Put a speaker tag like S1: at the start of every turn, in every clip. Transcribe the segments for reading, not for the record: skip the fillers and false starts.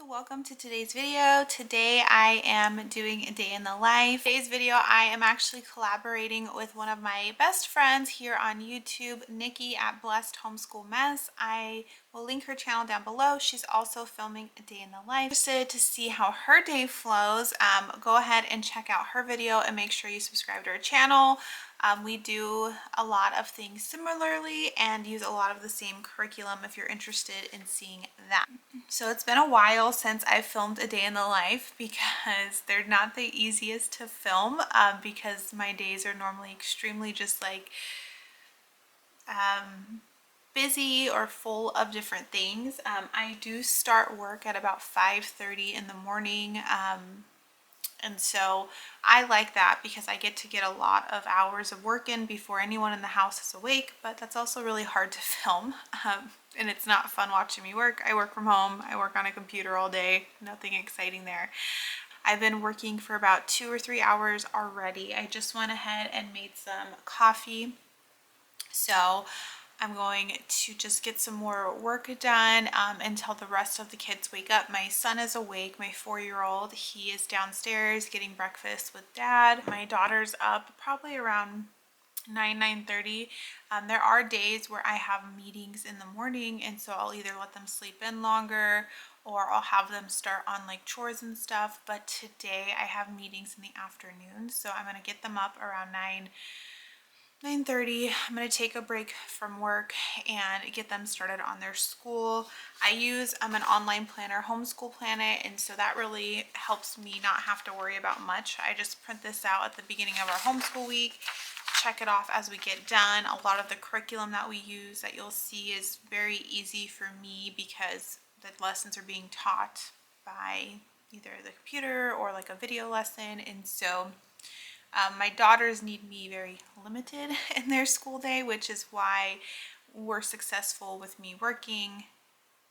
S1: welcome to today's video. Today I am doing a day in the life. Today's video I am actually collaborating with one of my best friends here on YouTube, Nikki at Blessed Homeschool Mess. I will link her channel down below. She's also filming a day in the life. Interested to see how her day flows, go ahead and check out her video and make sure you subscribe to her channel. We do a lot of things similarly and use a lot of the same curriculum if you're interested in seeing that. So it's been a while since I filmed a day in the life because they're not the easiest to film because my days are normally extremely just like busy or full of different things. I do start work at about 5:30 in the morning. And so I like that because I get to get a lot of hours of work in before anyone in the house is awake, but that's also really hard to film. And it's not fun watching me work. I work from home. I work on a computer all day. Nothing exciting there. I've been working for about 2 or 3 hours already. I just went ahead and made some coffee. So I'm going to just get some more work done until the rest of the kids wake up. My son is awake, my 4-year-old. He is downstairs getting breakfast with dad. My daughter's up probably around 9:30. There are days where I have meetings in the morning, and so I'll either let them sleep in longer or I'll have them start on like chores and stuff. But today I have meetings in the afternoon, so I'm going to get them up around 9:30. I'm going to take a break from work and get them started on their school. I use an online planner, Homeschool Planet, and so that really helps me not have to worry about much. I just print this out at the beginning of our homeschool week, check it off as we get done. A lot of the curriculum that we use that you'll see is very easy for me because the lessons are being taught by either the computer or like a video lesson, and so my daughters need me very limited in their school day, which is why we're successful with me working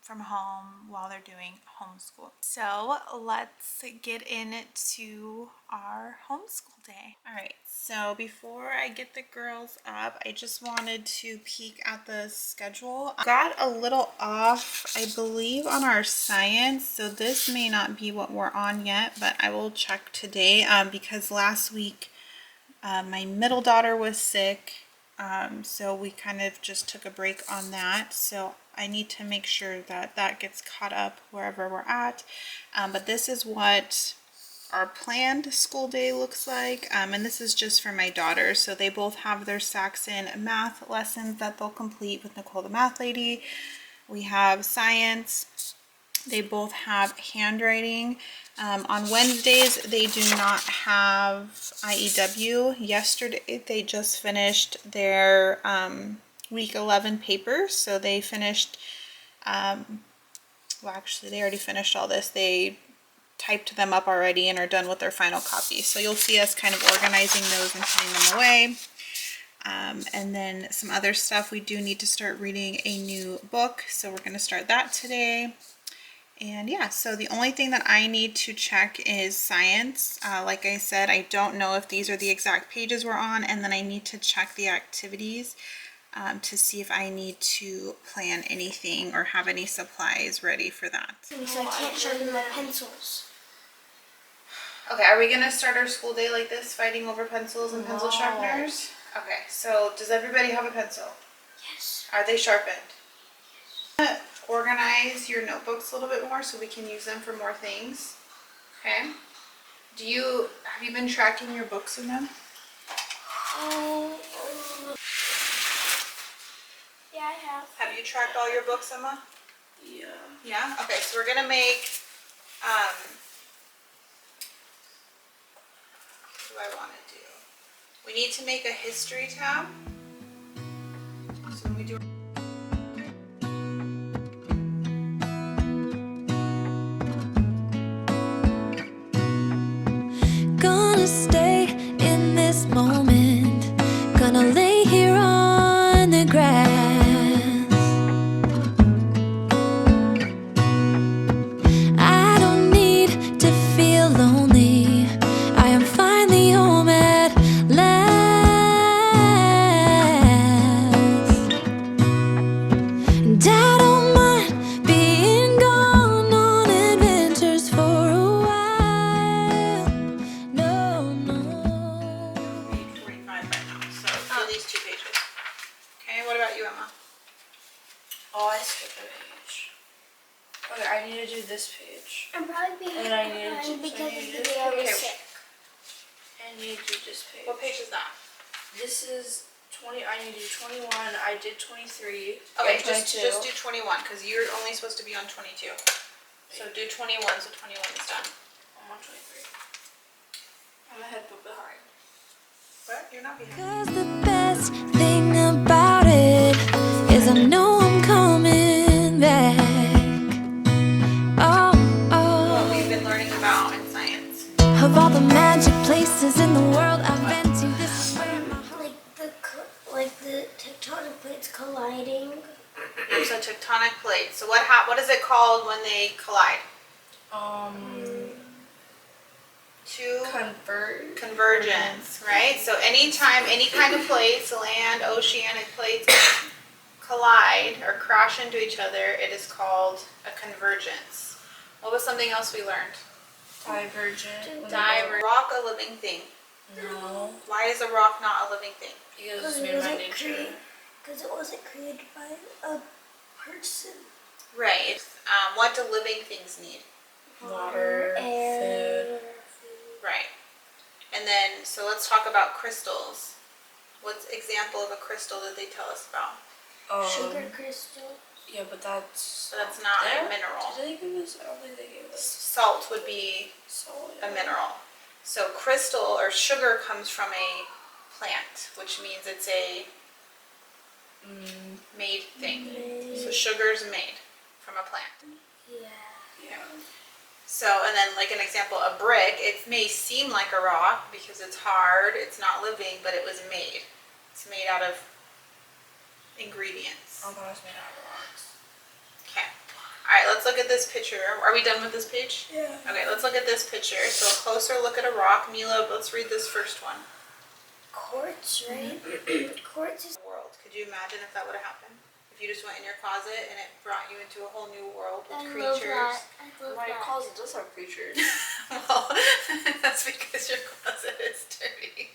S1: from home while they're doing homeschool. So let's get into our homeschool day. All right, so before I get the girls up, I just wanted to peek at the schedule. I got a little off, I believe, on our science, so this may not be what we're on yet, but I will check today because last week my middle daughter was sick, so we kind of just took a break on that. So I need to make sure that that gets caught up wherever we're at. But this is what our planned school day looks like. And this is just for my daughters. So they both have their Saxon math lessons that they'll complete with Nicole the math lady. We have science. They both have handwriting. On Wednesdays, they do not have IEW. Yesterday, they just finished their week 11 papers. So they finished, well, actually, they already finished all this. They typed them up already and are done with their final copy. So you'll see us kind of organizing those and putting them away. And then some other stuff. We do need to start reading a new book. So we're going to start that today. And yeah, so the only thing that I need to check is science. Like I said, I don't know if these are the exact pages we're on, and then I need to check the activities to see if I need to plan anything or have any supplies ready for that.
S2: So I can't sharpen my pencils.
S1: Okay, are we gonna start our school day like this, fighting over pencils and pencil sharpeners? Okay, so does everybody have a pencil?
S2: Yes.
S1: Are they sharpened? Yes. Organize your notebooks a little bit more so we can use them for more things. Okay. Have you been tracking your books in them?
S2: Yeah, I have.
S1: Have you tracked all your books, Emma?
S2: Yeah.
S1: Yeah? Okay, so we're gonna make what do I want to do? We need to make a history tab. So when we do
S3: stay in this moment, gonna lay here on the grass. I don't need to feel lonely,
S4: need to do this page.
S2: I'm probably being
S4: And I need to-
S2: behind because
S4: I
S2: of
S4: need
S2: the
S4: to
S2: day I was
S1: okay.
S2: sick.
S4: And you do this page.
S1: What page is that?
S4: This is 20. I need to do 21. I did 23.
S1: Okay,
S4: Yeah,
S1: just do 21 because you're only supposed to be on 22. So do 21, so 21 is done.
S4: I'm on 23. I'm ahead but behind.
S1: What? You're not behind.
S3: 'Cause the best thing about it is I know I'm coming back. Oh,
S1: What we've
S3: oh.
S1: been learning about in science.
S3: Of all the magic places in the world I've been to, this is where my heart.
S2: Like the tectonic plates colliding.
S1: There's a tectonic plate. So what is it called when they collide? Two convergence, right? So anytime any kind of plates, land, oceanic plates, collide or crash into each other, it is called a convergence. What was something else we learned?
S4: Divergent.
S1: Rock a living thing.
S4: No.
S1: Why is a rock not a living thing?
S4: Because it's
S2: Because it
S4: made by
S2: wasn't
S4: nature.
S2: Because it wasn't created by a person.
S1: Right. What do living things need?
S4: Water,
S2: air,
S1: Right. And then, so let's talk about crystals. What example of a crystal did they tell us about?
S2: sugar crystal.
S4: Yeah, but that's.
S1: So that's not a mineral.
S4: Did they give us? I don't think they gave us
S1: Salt would be
S4: salt.
S1: a mineral. So crystal or sugar comes from a plant, which means it's a made thing. So sugar's made from a plant.
S2: Yeah.
S4: Yeah.
S1: So, and then like an example, a brick, it may seem like a rock because it's hard, it's not living, but it was made. It's made out of ingredients.
S4: Oh, but it's made out of rocks.
S1: Okay. All right, let's look at this picture. Are we done with this page?
S4: Yeah.
S1: Okay, let's look at this picture. So a closer look at a rock. Mila, let's read this first one.
S2: Quartz, right? Quartz is.
S1: World. Could you imagine if that would have happened? If you just went in your closet and it brought you into a whole new world with
S2: I love
S1: creatures.
S2: that. I love
S4: My
S2: that.
S4: closet does have creatures.
S1: Well, that's because your closet is dirty.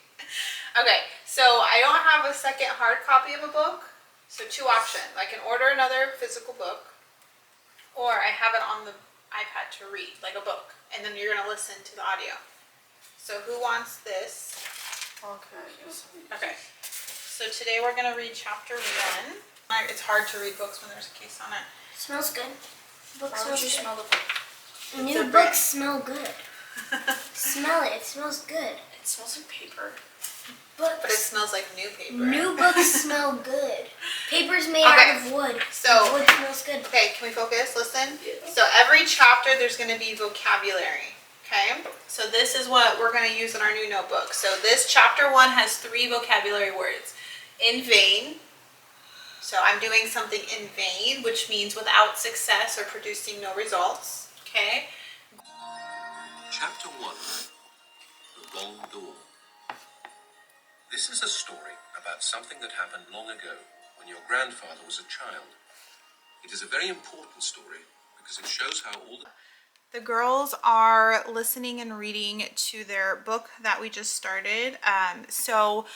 S1: Okay, so I don't have a second hard copy of a book. So two options. I can order another physical book, or I have it on the iPad to read, like a book, and then you're gonna listen to the audio. So who wants this?
S4: Okay.
S1: Okay. So today we're gonna read chapter 1. It's hard to read books when there's a case on it.
S2: Smells good. Book
S4: Why would
S2: smells
S4: you
S2: good.
S4: smell the book?
S2: New books smell good. Smell it. It smells good.
S4: It smells like paper.
S1: But it
S2: Books.
S1: smells like new paper.
S2: New books smell good. Paper's made
S1: Okay.
S2: out of wood.
S1: So-
S2: Wood smells good.
S1: Okay, can we focus? Listen.
S4: Yeah.
S1: So every chapter there's going to be vocabulary. Okay. So this is what we're going to use in our new notebook. So this chapter 1 has 3 vocabulary words. In vain. So I'm doing something in vain, which means without success or producing no results. Okay.
S5: Chapter 1 The Wrong Door. This is a story about something that happened long ago when your grandfather was a child. It is a very important story because it shows how all
S1: The girls are listening and reading to their book that we just started. So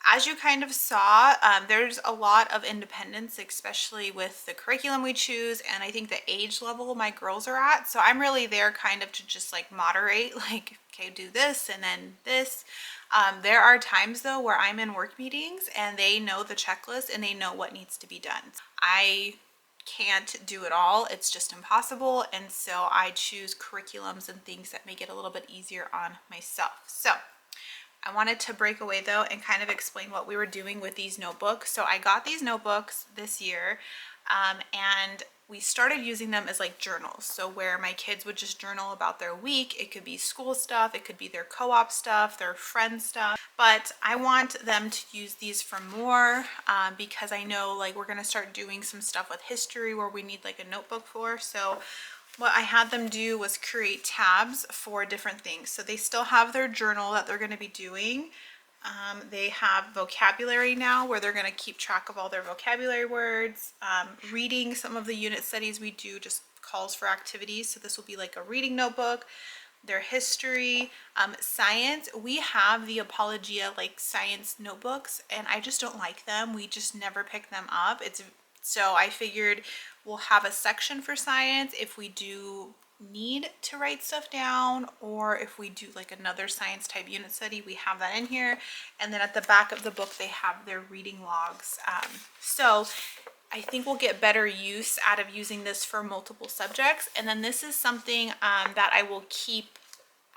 S1: as you kind of saw, there's a lot of independence, especially with the curriculum we choose, and I think the age level my girls are at. So I'm really there kind of to just like moderate, like, okay, do this and then this. There are times though where I'm in work meetings and they know the checklist and they know what needs to be done. I can't do it all. It's just impossible. And so I choose curriculums and things that make it a little bit easier on myself. So I wanted to break away though and kind of explain what we were doing with these notebooks. So I got these notebooks this year and we started using them as like journals. So where my kids would just journal about their week. It could be school stuff, it could be their co-op stuff, their friend stuff. But I want them to use these for more because I know like we're gonna start doing some stuff with history where we need like a notebook for. So what I had them do was create tabs for different things. So they still have their journal that they're gonna be doing. They have vocabulary now where they're going to keep track of all their vocabulary words. Reading, some of the unit studies we do just calls for activities. So this will be like a reading notebook. Their history, science, we have the Apologia like science notebooks and I just don't like them. We just never pick them up. So I figured we'll have a section for science if we do need to write stuff down, or if we do like another science type unit study, we have that in here. And then at the back of the book they have their reading logs. So I think we'll get better use out of using this for multiple subjects. And then this is something that I will keep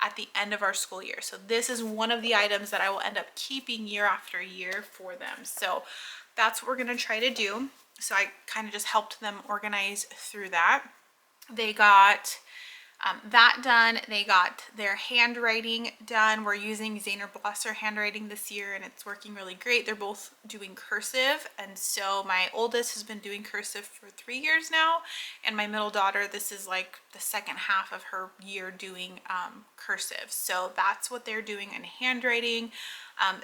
S1: at the end of our school year. So this is one of the items that I will end up keeping year after year for them. So that's what we're going to try to do. So I kind of just helped them organize through that. They got that done. They got their handwriting done. We're using Zahner Blosser handwriting this year and it's working really great. They're both doing cursive, and so my oldest has been doing cursive for 3 years now, and my middle daughter, this is like the second half of her year doing cursive. So that's what they're doing in handwriting.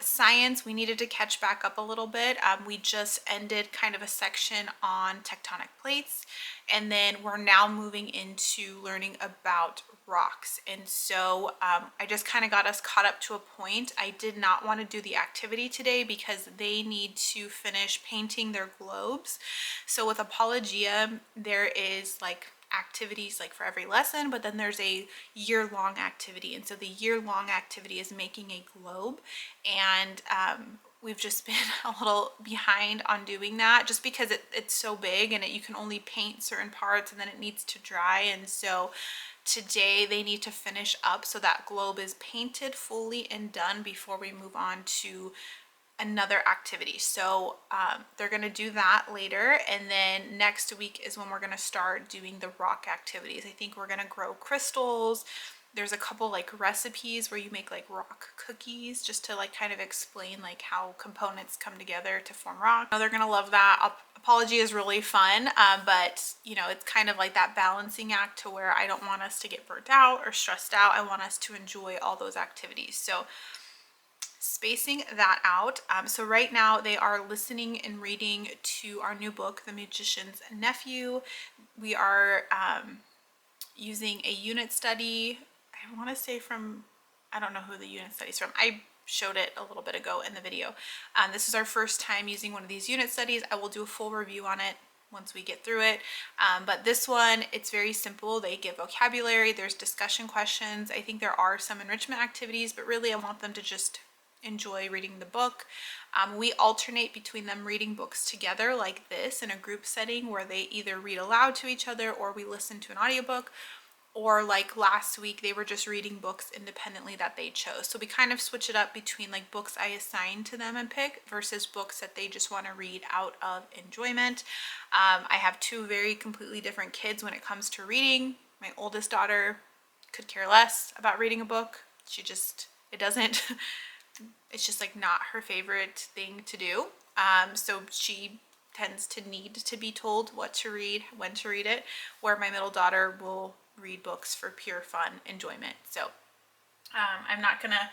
S1: Science, we needed to catch back up a little bit. We just ended kind of a section on tectonic plates, and then we're now moving into learning about rocks. And so I just kind of got us caught up to a point. I did not want to do the activity today because they need to finish painting their globes. So with Apologia, there is like activities like for every lesson, but then there's a year-long activity, and so the year-long activity is making a globe, and we've just been a little behind on doing that just because it's so big, and you can only paint certain parts and then it needs to dry. And so today they need to finish up so that globe is painted fully and done before we move on to another activity. So they're going to do that later, and then next week is when we're going to start doing the rock activities. I think we're going to grow crystals. There's a couple like recipes where you make like rock cookies, just to like kind of explain like how components come together to form rock. They're going to love that. Apology is really fun, but you know, it's kind of like that balancing act to where I don't want us to get burnt out or stressed out. I want us to enjoy all those activities. So spacing that out. So right now they are listening and reading to our new book, The Magician's Nephew. We are using a unit study. I want to say from, I don't know who the unit study is from. I showed it a little bit ago in the video. This is our first time using one of these unit studies. I will do a full review on it once we get through it. But this one, it's very simple. They give vocabulary, there's discussion questions. I think there are some enrichment activities, but really I want them to just enjoy reading the book. We alternate between them reading books together like this in a group setting where they either read aloud to each other or we listen to an audiobook, or like last week they were just reading books independently that they chose. So we kind of switch it up between like books I assign to them and pick versus books that they just want to read out of enjoyment. I have two very completely different kids when it comes to reading. My oldest daughter could care less about reading a book. It doesn't it's just like not her favorite thing to do. So she tends to need to be told what to read, when to read it, where my middle daughter will read books for pure fun enjoyment. So I'm not gonna,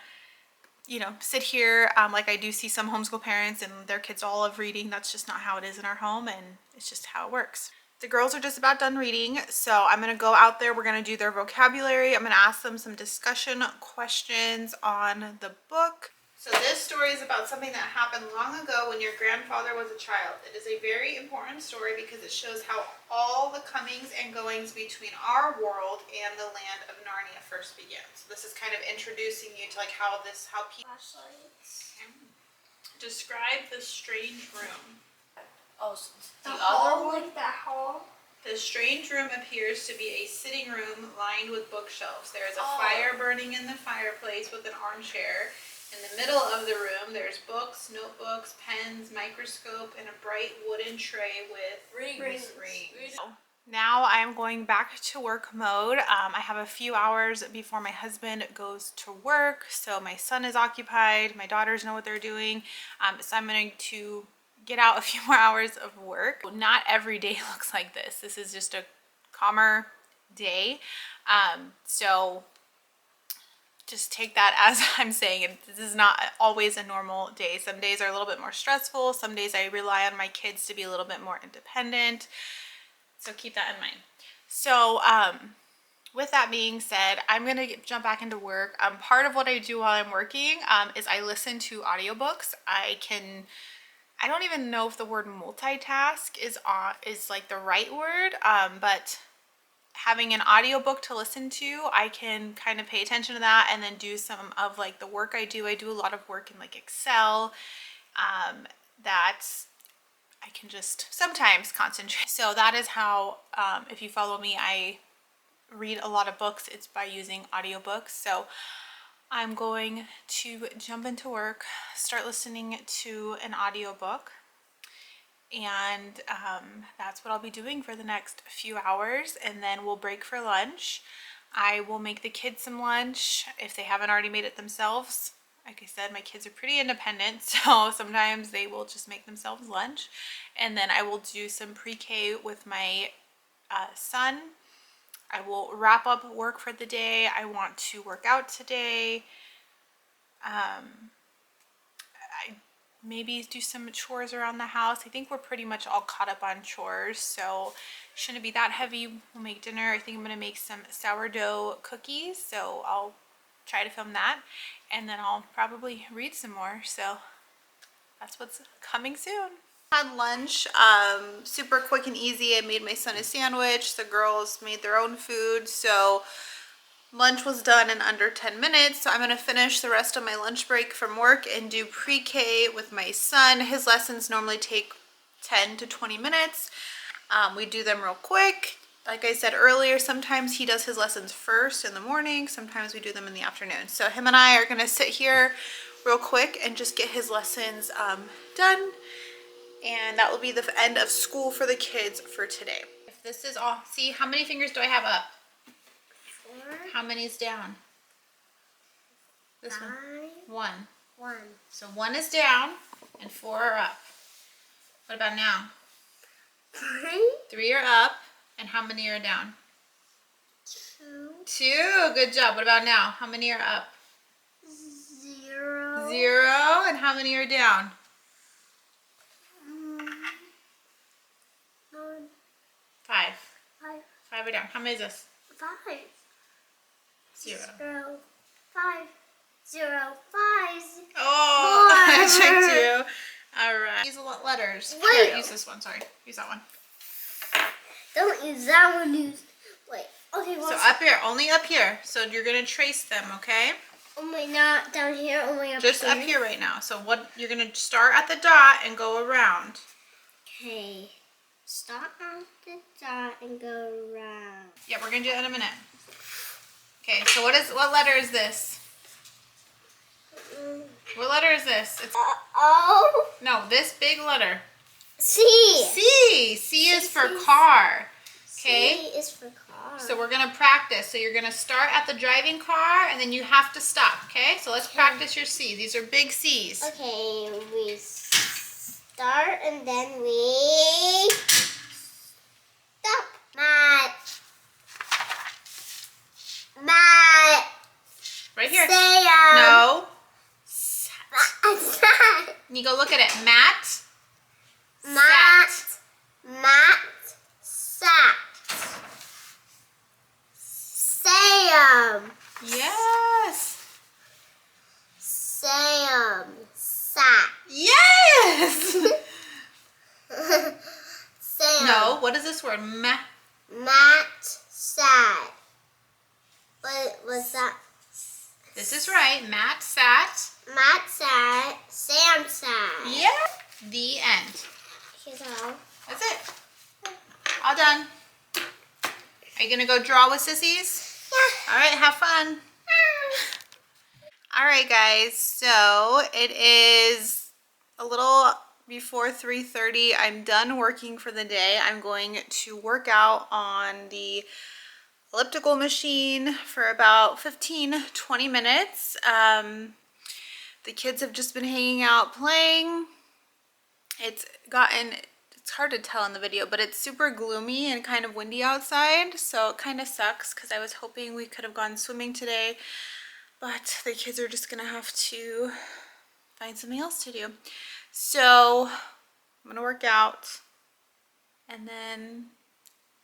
S1: you know, sit here like I do see some homeschool parents and their kids all love reading. That's just not how it is in our home, and it's just how it works. The girls are just about done reading, so I'm gonna go out there. We're gonna do their vocabulary. I'm gonna ask them some discussion questions on the book. So this story is about something that happened long ago when your grandfather was a child. It is a very important story because it shows how all the comings and goings between our world and the land of Narnia first began. So this is kind of introducing you to like how people.
S2: Flashlights.
S1: Describe the strange room.
S4: Oh,
S2: The hall, like that hall.
S1: The strange room appears to be a sitting room lined with bookshelves. There is a fire burning in the fireplace with an armchair. In the middle of the room, there's books, notebooks, pens, microscope, and a bright wooden tray with rings. Now I am going back to work mode. I have a few hours before my husband goes to work, so my son is occupied. My daughters know what they're doing, so I'm going to get out a few more hours of work. Not every day looks like this. This is just a calmer day, so just take that as I'm saying it. This is not always a normal day. Some days are a little bit more stressful. Some days I rely on my kids to be a little bit more independent. So keep that in mind. So with that being said, I'm going to jump back into work. Part of what I do while I'm working is I listen to audiobooks. I I don't even know if the word multitask is like the right word, but having an audiobook to listen to, I can kind of pay attention to that and then do some of like the work I do. I do a lot of work in like Excel, that I can just sometimes concentrate. So that is how, if you follow me, I read a lot of books. It's by using audiobooks. So I'm going to jump into work, start listening to an audiobook, and that's what I'll be doing for the next few hours, and then we'll break for lunch. I will make the kids some lunch if they haven't already made it themselves. Like I said, my kids are pretty independent, so sometimes they will just make themselves lunch. And then I will do some pre-K with my son. I will wrap up work for the day. I want to work out today. I maybe do some chores around the house. I think we're pretty much all caught up on chores, so shouldn't be that heavy. We'll make dinner. I think I'm gonna make some sourdough cookies, so I'll try to film that, and then I'll probably read some more. So that's what's coming soon. Had lunch, super quick and easy. I made my son a sandwich. The girls made their own food, so lunch was done in under 10 minutes. So I'm gonna finish the rest of my lunch break from work and do pre-K with my son. His lessons normally take 10 to 20 minutes. We do them real quick. Like I said earlier, sometimes he does his lessons first in the morning, sometimes we do them in the afternoon. So him and I are gonna sit here real quick and just get his lessons done. And that will be the end of school for the kids for today. If this is all, see, how many fingers do I have up?
S2: 4.
S1: How many's down? This
S2: 5.
S1: one.
S2: 1.
S1: So 1 is down and 4 are up. What about now?
S2: 3.
S1: 3 are up, and how many are down?
S2: 2.
S1: 2, good job. What about now? How many are up?
S2: 0.
S1: 0, and how many are down? 5.
S2: 5.
S1: 5 are down. How many is this?
S2: 5.
S1: 0.
S2: 0. 5. 0. 5.
S1: Oh,
S2: More.
S1: I tricked you. All right. Use letters.
S2: Wait.
S1: Here, use this one. Sorry. Use that one.
S2: Don't use that one. Use. Wait. Okay.
S1: So up here, only up here. So you're gonna trace them, okay?
S2: Only not down here. Only up
S1: Just
S2: here.
S1: up here right now. So what you're gonna start at the dot and go around.
S2: Okay. Start at the dot and go around.
S1: Yeah, we're gonna do that in a minute. Okay. So what letter is this? What letter is this? It's
S2: O.
S1: no, this big letter.
S2: C.
S1: C. C is for car. Okay.
S2: C is for car.
S1: So we're gonna practice. So you're gonna start at the driving car and then you have to stop, okay? So let's practice your C. These are big C's.
S2: Okay, we start and then we stop. Mat.
S1: Right here.
S2: Say
S1: No.
S2: Sat.
S1: You go look at it. Mat.
S2: Mat.
S1: Sat.
S2: Mat. Sat. Sam.
S1: Yes.
S2: Sam. Sat.
S1: Yes.
S2: Sam.
S1: No. What is this word? Ma.
S2: Mat. Sat. What was that?
S1: This is right. Matt sat.
S2: Matt sat. Sam sat.
S1: Yeah. The end.
S2: Here's all.
S1: That's it. All done. Are you gonna go draw with sissies?
S2: Yeah.
S1: All right. Have fun. All right, guys. So it is a little before 3:30. I'm done working for the day. I'm going to work out on the elliptical machine for about 15-20 minutes. The kids have just been hanging out playing. It's hard to tell in the video, but it's super gloomy and kind of windy outside, so it kind of sucks because I was hoping we could have gone swimming today, but the kids are just gonna have to find something else to do. So I'm gonna work out and then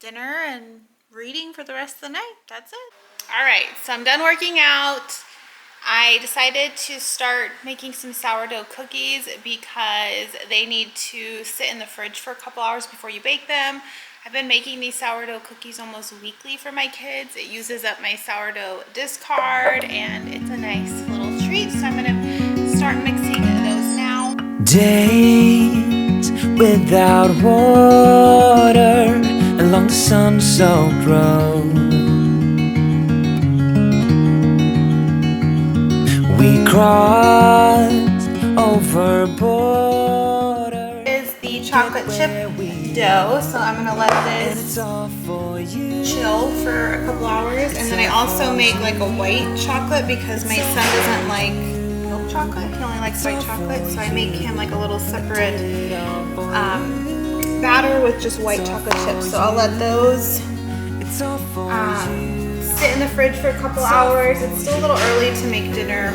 S1: dinner and reading for the rest of the night. That's it. All right, so I'm done working out. I decided to start making some sourdough cookies because they need to sit in the fridge for a couple hours before you bake them. I've been making these sourdough cookies almost weekly for my kids. It uses up my sourdough discard and it's a nice little treat. So I'm gonna start mixing those now.
S3: Days without water along the sun-soaked road. We crossed over borders.
S1: Is the chocolate chip dough, so I'm gonna let this chill for a couple hours, and then I also make like a white chocolate because my son doesn't like milk chocolate. He only likes white chocolate, so I make him like a little separate batter with just white chocolate chips. So I'll let those sit in the fridge for a couple hours. It's still a little early to make dinner.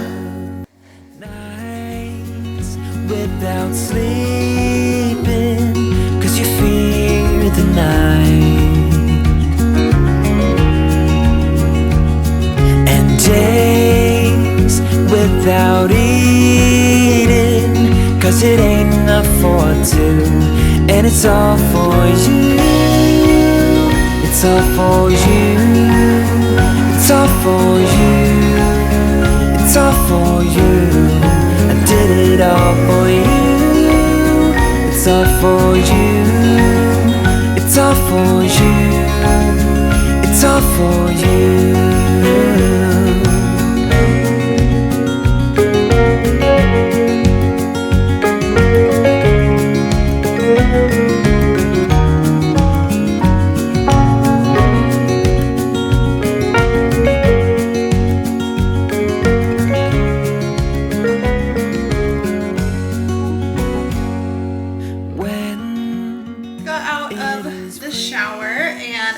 S3: Nights without sleeping, 'cause you fear the night. And days without eating, 'cause it ain't enough for two. And it's all for you. It's all for you. It's all for you. It's all for you. I did it all for you. It's all for you. It's all for you. It's all for you.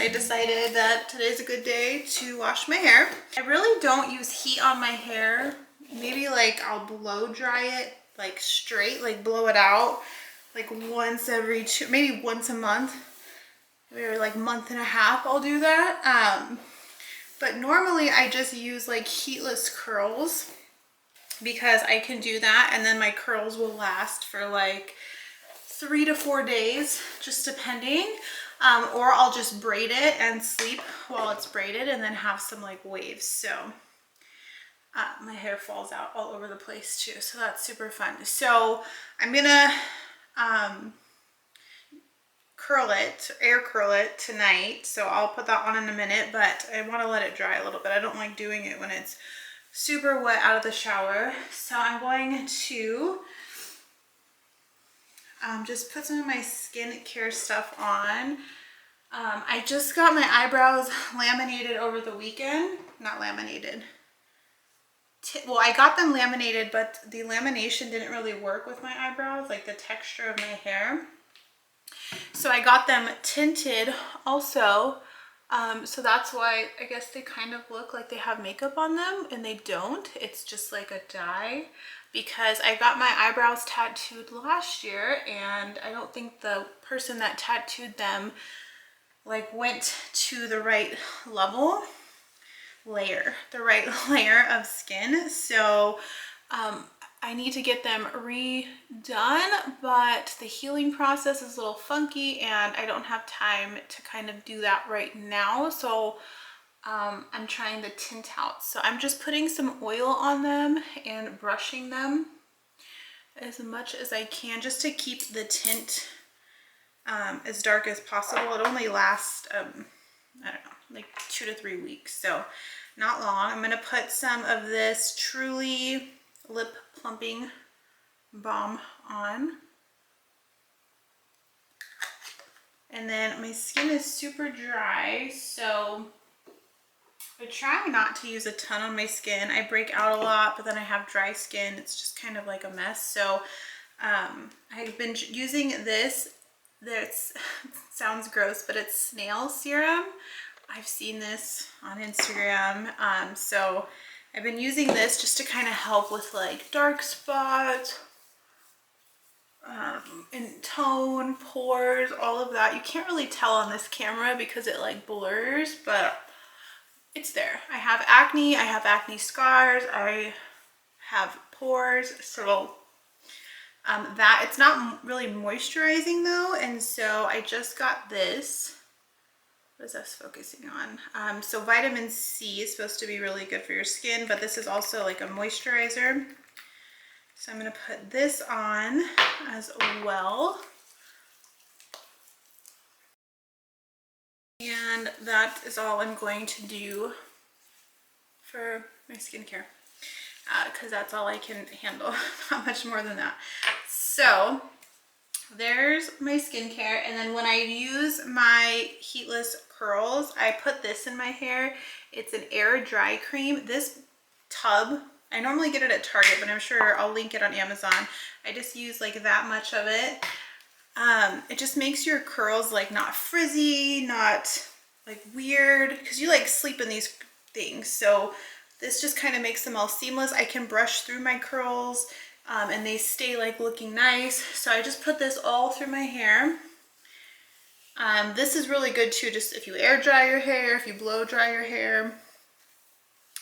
S1: Decided that today's a good day to wash my hair. I really don't use heat on my hair. Maybe like I'll blow dry it like straight, like blow it out like once every maybe once a month, maybe like month and a half I'll do that. But normally I just use like heatless curls because I can do that and then my curls will last for like 3 to 4 days, just depending. Or I'll just braid it and sleep while it's braided and then have some like waves. So my hair falls out all over the place too. So that's super fun. So I'm gonna air curl it tonight. So I'll put that on in a minute, but I want to let it dry a little bit. I don't like doing it when it's super wet out of the shower. So I'm going to just put some of my skincare stuff on. I just got my eyebrows laminated over the weekend. Not laminated. Well, I got them laminated, but the lamination didn't really work with my eyebrows, like the texture of my hair. So I got them tinted also. So that's why I guess they kind of look like they have makeup on them, and they don't. It's just like a dye. Because I got my eyebrows tattooed last year and I don't think the person that tattooed them like went to the right layer of skin. So I need to get them redone, but the healing process is a little funky and I don't have time to kind of do that right now. So I'm trying the tint out. So I'm just putting some oil on them and brushing them as much as I can just to keep the tint as dark as possible. It only lasts, I don't know, like 2 to 3 weeks. So not long. I'm going to put some of this Truly Lip Plumping Balm on. And then my skin is super dry, so I try not to use a ton on my skin. I break out a lot, but then I have dry skin. It's just kind of like a mess. So I've been using this. This sounds gross, but it's snail serum. I've seen this on Instagram. So I've been using this just to kind of help with like dark spots, and tone, pores, all of that. You can't really tell on this camera because it like blurs, but it's there. I have acne scars, I have pores, so that it's not really moisturizing though, and so I just got this. What is this focusing on? So vitamin C is supposed to be really good for your skin, but this is also like a moisturizer. So I'm gonna put this on as well. And that is all I'm going to do for my skincare, because that's all I can handle, not much more than that. So there's my skincare, and then when I use my heatless curls, I put this in my hair. It's an air dry cream. This tub, I normally get it at Target, but I'm sure I'll link it on Amazon. I just use like that much of it. It just makes your curls like not frizzy, not like weird, because you like sleep in these things. So this just kind of makes them all seamless. I can brush through my curls and they stay like looking nice. So I just put this all through my hair. This is really good too, just if you air dry your hair, if you blow dry your hair.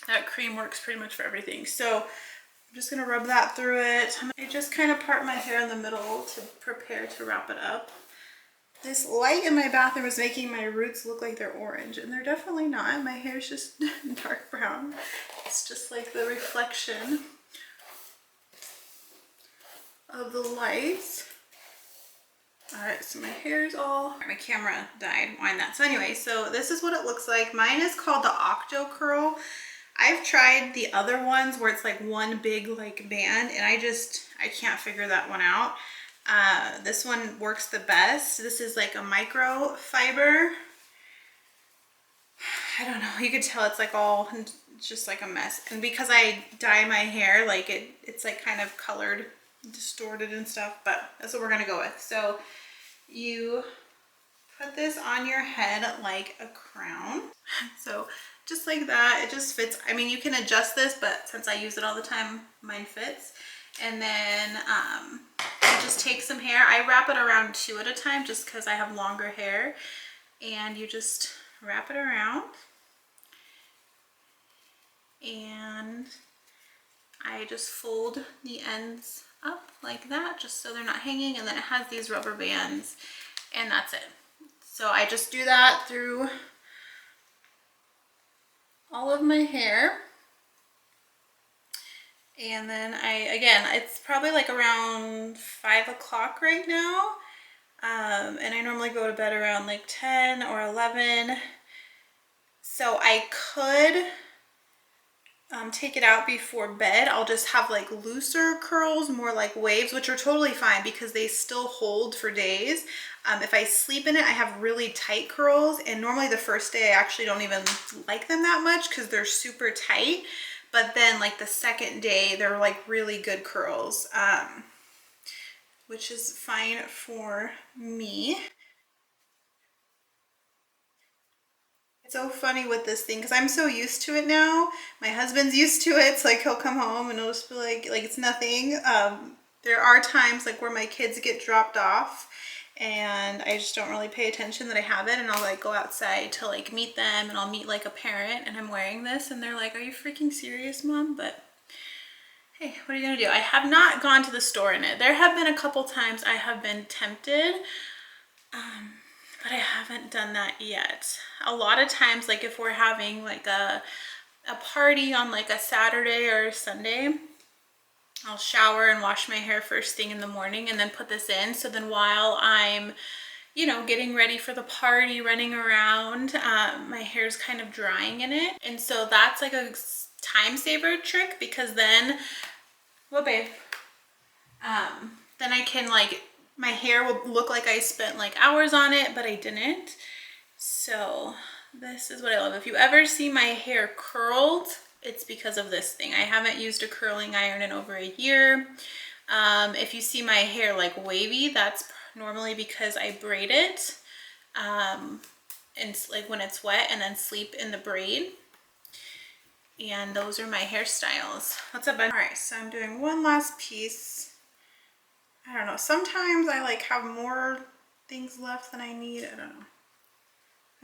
S1: That cream works pretty much for everything. So I'm just gonna rub that through it. I just kind of part my hair in the middle to prepare to wrap it up. This light in my bathroom is making my roots look like they're orange, and they're definitely not. My hair is just dark brown. It's just like the reflection of the light. All right, so my hair's all, my camera died, wind that. So anyway, so this is what it looks like. Mine is called the Octo Curl. I've tried the other ones where it's like one big like band, and I can't figure that one out. This one works the best. This is like a microfiber. I don't know, you could tell it's like all, it's just like a mess. And because I dye my hair, like it's like kind of colored, distorted and stuff, but that's what we're gonna go with. So you put this on your head like a crown. So just like that, it just fits. I mean, you can adjust this, but since I use it all the time, mine fits. And then you just take some hair. I wrap it around 2 at a time just because I have longer hair. And you just wrap it around. And I just fold the ends up like that, just so they're not hanging. And then it has these rubber bands, and that's it. So I just do that through all of my hair. And then again, it's probably like around 5 o'clock right now. And I normally go to bed around like 10 or 11. So I could take it out before bed. I'll just have like looser curls, more like waves, which are totally fine because they still hold for days. If I sleep in it, I have really tight curls, and normally the first day I actually don't even like them that much because they're super tight. But then like the second day, they're like really good curls, which is fine for me. It's so funny with this thing because I'm so used to it now. My husband's used to it. It's like he'll come home and it'll just be like it's nothing. There are times like where my kids get dropped off and I just don't really pay attention that I have it, and I'll like go outside to like meet them, and I'll meet like a parent and I'm wearing this and they're like, "Are you freaking serious, Mom?" But hey, what are you gonna do? I have not gone to the store in it. There have been a couple times I have been tempted, but I haven't done that yet. A lot of times, like if we're having like a party on like a Saturday or a Sunday, I'll shower and wash my hair first thing in the morning and then put this in. So then while I'm, you know, getting ready for the party, running around, my hair's kind of drying in it. And so that's like a time saver trick, because then, well, babe, then I can like, my hair will look like I spent like hours on it, but I didn't. So this is what I love. If you ever see my hair curled, it's because of this thing. I haven't used a curling iron in over a year. If you see my hair like wavy, that's normally because I braid it and like when it's wet, and then sleep in the braid. And those are my hairstyles. What's up, Ben? All right, so I'm doing one last piece. I don't know, sometimes I like have more things left than I need. I don't know.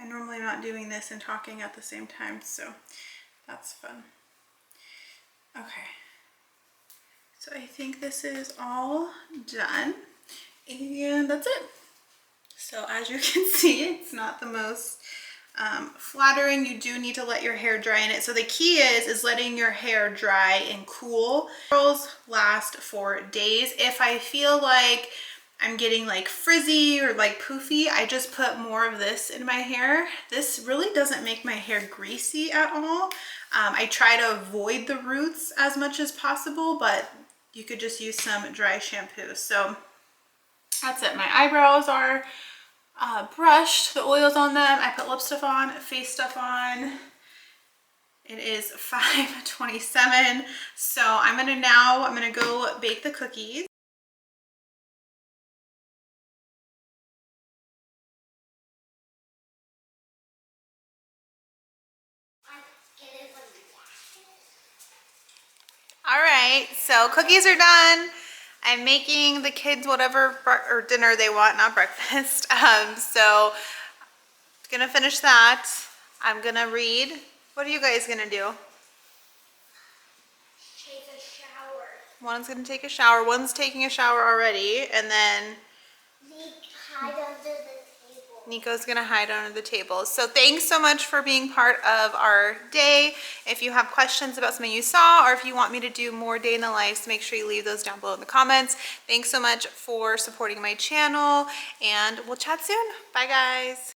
S1: I normally am not doing this and talking at the same time, so that's fun. Okay, so I think this is all done, and that's it. So as you can see, it's not the most flattering. You do need to let your hair dry in it. So the key is letting your hair dry and cool. Curls last for days. If I feel like I'm getting like frizzy or like poofy, I just put more of this in my hair. This really doesn't make my hair greasy at all. I try to avoid the roots as much as possible, but you could just use some dry shampoo. So that's it. My eyebrows are brushed, the oil's on them. I put lip stuff on, face stuff on. It is 5:27. So I'm gonna go bake the cookies. All right, so cookies are done. I'm making the kids whatever or dinner they want, not breakfast. So gonna finish that. I'm gonna read. What are you guys gonna do?
S2: Take a shower.
S1: One's gonna take a shower. One's taking a shower already, and then
S2: Hide under the table.
S1: Nico's gonna hide under the table. So thanks so much for being part of our day. If you have questions about something you saw, or if you want me to do more day in the lives, make sure you leave those down below in the comments. Thanks so much for supporting my channel, and we'll chat soon. Bye guys.